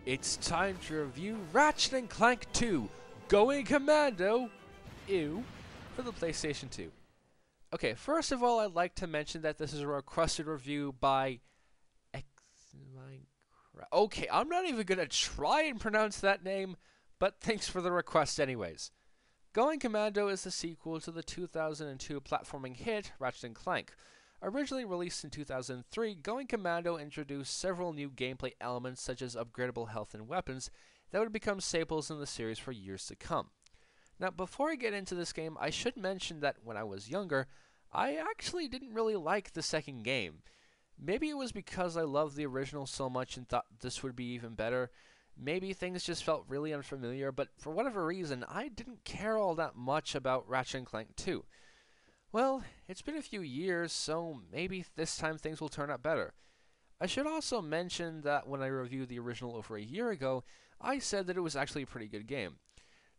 It's time to review Ratchet Clank 2, Going Commando, ew, for the PlayStation 2. Okay, first of all, I'd like to mention that this is a requested review by Okay, I'm not even gonna try and pronounce that name, but thanks for the request anyways. Going Commando is the sequel to the 2002 platforming hit Ratchet Clank. Originally released in 2003, Going Commando introduced several new gameplay elements such as upgradable health and weapons that would become staples in the series for years to come. Now, before I get into this game, I should mention that when I was younger, I actually didn't really like the second game. Maybe it was because I loved the original so much and thought this would be even better. Maybe things just felt really unfamiliar, but for whatever reason, I didn't care all that much about Ratchet Clank 2. Well, it's been a few years, so maybe this time things will turn out better. I should also mention that when I reviewed the original over a year ago, I said that it was actually a pretty good game.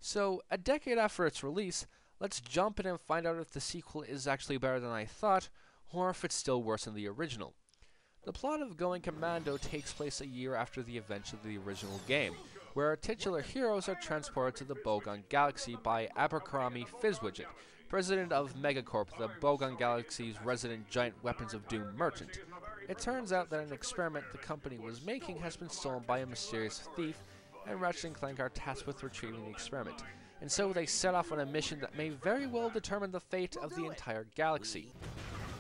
So, a decade after its release, let's jump in and find out if the sequel is actually better than I thought, or if it's still worse than the original. The plot of Going Commando takes place a year after the events of the original game, where our titular heroes are transported to the Bogon Galaxy by Abercrombie Fizzwidget, president of Megacorp, the Bogon Galaxy's resident giant weapons of doom merchant. It turns out that an experiment the company was making has been stolen by a mysterious thief, and Ratchet and Clank are tasked with retrieving the experiment. And so they set off on a mission that may very well determine the fate of the entire galaxy.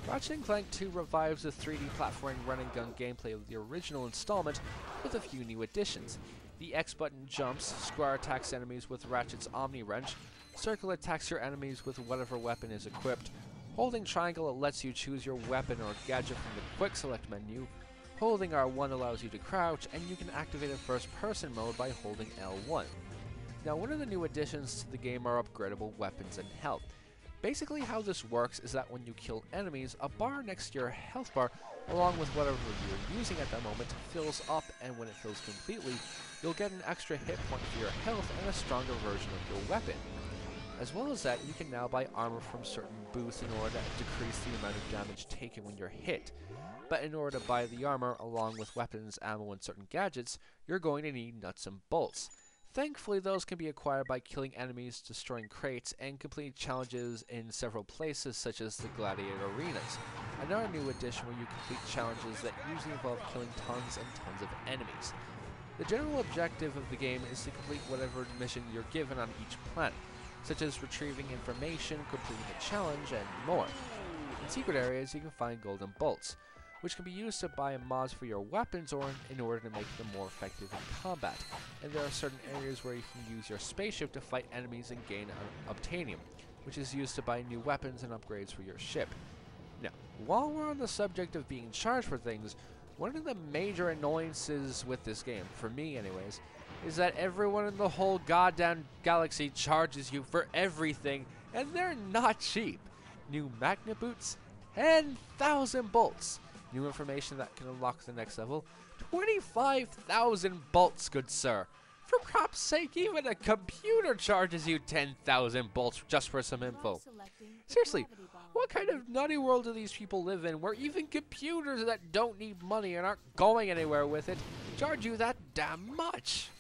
Ratchet & Clank 2 revives the 3D platforming run-and-gun gameplay of the original installment with a few new additions. The X button jumps, square attacks enemies with Ratchet's Omni Wrench, circle attacks your enemies with whatever weapon is equipped, holding triangle it lets you choose your weapon or gadget from the quick select menu, holding R1 allows you to crouch, and you can activate a first-person mode by holding L1. Now, one of the new additions to the game are upgradable weapons and health. Basically how this works is that when you kill enemies, a bar next to your health bar, along with whatever you're using at that moment, fills up, and when it fills completely, you'll get an extra hit point for your health and a stronger version of your weapon. As well as that, you can now buy armor from certain booths in order to decrease the amount of damage taken when you're hit. But in order to buy the armor, along with weapons, ammo, and certain gadgets, you're going to need nuts and bolts. Thankfully, those can be acquired by killing enemies, destroying crates, and completing challenges in several places such as the Gladiator arenas. Another new addition where you complete challenges that usually involve killing tons and tons of enemies. The general objective of the game is to complete whatever mission you're given on each planet, such as retrieving information, completing a challenge, and more. In secret areas, you can find golden bolts, which can be used to buy mods for your weapons or in order to make them more effective in combat. And there are certain areas where you can use your spaceship to fight enemies and gain obtainium, which is used to buy new weapons and upgrades for your ship. Now, while we're on the subject of being charged for things, one of the major annoyances with this game, for me anyways, is that everyone in the whole goddamn galaxy charges you for everything, and they're not cheap. New magnet boots, 10,000 bolts. New information that can unlock the next level, 25,000 bolts, good sir. For crap's sake, even a computer charges you 10,000 bolts just for some info. Seriously, what kind of nutty world do these people live in where even computers that don't need money and aren't going anywhere with it charge you that damn much?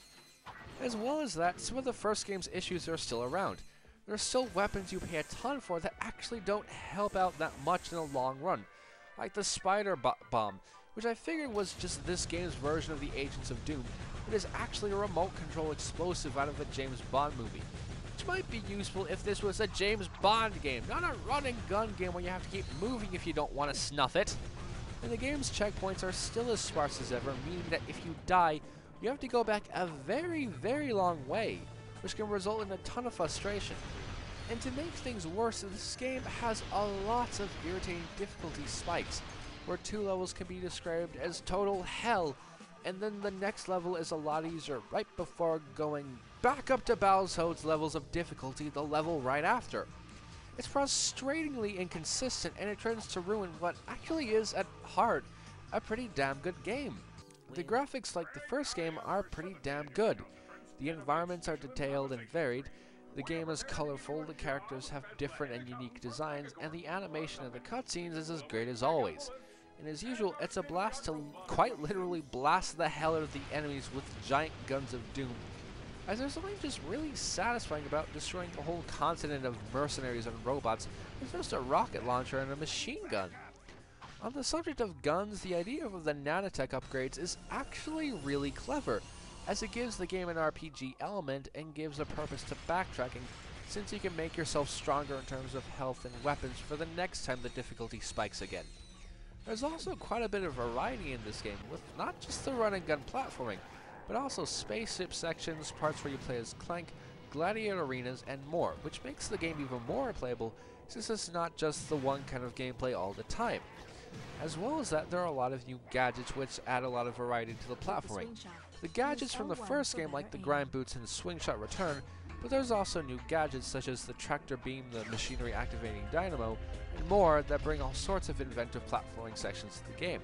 As well as that, some of the first game's issues are still around. There's still weapons you pay a ton for that actually don't help out that much in the long run. Like the spider bomb, which I figured was just this game's version of the Agents of Doom, but is actually a remote control explosive out of a James Bond movie. Which might be useful if this was a James Bond game, not a run and gun game where you have to keep moving if you don't want to snuff it. And the game's checkpoints are still as sparse as ever, meaning that if you die, you have to go back a very, very long way, which can result in a ton of frustration. And to make things worse, this game has a lot of irritating difficulty spikes, where two levels can be described as total hell, and then the next level is a lot easier right before going back up to Balzode's levels of difficulty the level right after. It's frustratingly inconsistent, and it tends to ruin what actually is, at heart, a pretty damn good game. The graphics, like the first game, are pretty damn good. The environments are detailed and varied. The game is colorful, the characters have different and unique designs, and the animation of the cutscenes is as great as always. and as usual, it's a blast to quite literally blast the hell out of the enemies with giant guns of doom, as there's something just really satisfying about destroying a whole continent of mercenaries and robots with just a rocket launcher and a machine gun. On the subject of guns, the idea of the nanotech upgrades is actually really clever, as it gives the game an RPG element and gives a purpose to backtracking, since you can make yourself stronger in terms of health and weapons for the next time the difficulty spikes again. There's also quite a bit of variety in this game, with not just the run and gun platforming, but also spaceship sections, parts where you play as Clank, Gladiator arenas, and more, which makes the game even more playable, since it's not just the one kind of gameplay all the time. As well as that, there are a lot of new gadgets which add a lot of variety to the platforming. The gadgets from the first game, like the grind boots and swing shot, return, but there's also new gadgets such as the tractor beam, the machinery activating dynamo, and more that bring all sorts of inventive platforming sections to the game.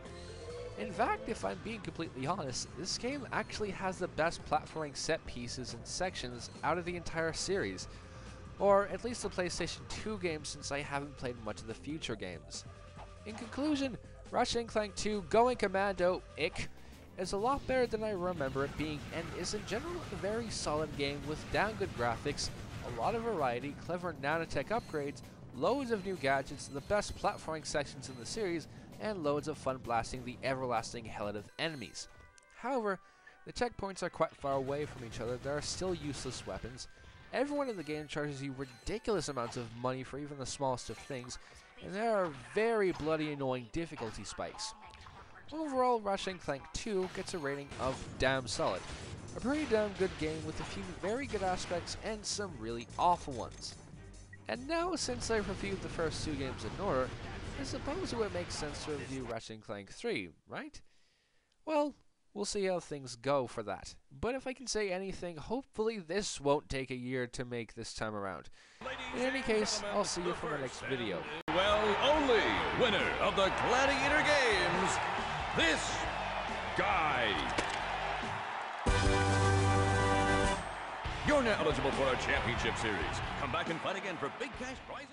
In fact, if I'm being completely honest, this game actually has the best platforming set pieces and sections out of the entire series, or at least the PlayStation 2 games, since I haven't played much of the future games. In conclusion, Ratchet Clank 2 Going Commando, is a lot better than I remember it being, and is in general a very solid game with damn good graphics, a lot of variety, clever nanotech upgrades, loads of new gadgets, the best platforming sections in the series, and loads of fun blasting the everlasting hell out of enemies. However, the checkpoints are quite far away from each other, there are still useless weapons, everyone in the game charges you ridiculous amounts of money for even the smallest of things, and there are very bloody annoying difficulty spikes. Overall, Ratchet Clank 2 gets a rating of damn solid. A pretty damn good game with a few very good aspects and some really awful ones. And now, since I've reviewed the first two games in order, I suppose it would make sense to review Ratchet Clank 3, right? Well, we'll see how things go for that. But if I can say anything, hopefully this won't take a year to make this time around. In any case, I'll see you for the next video. Well, only winner of the Gladiator games, this guy. You're now eligible for our championship series. Come back and fight again for big cash prizes.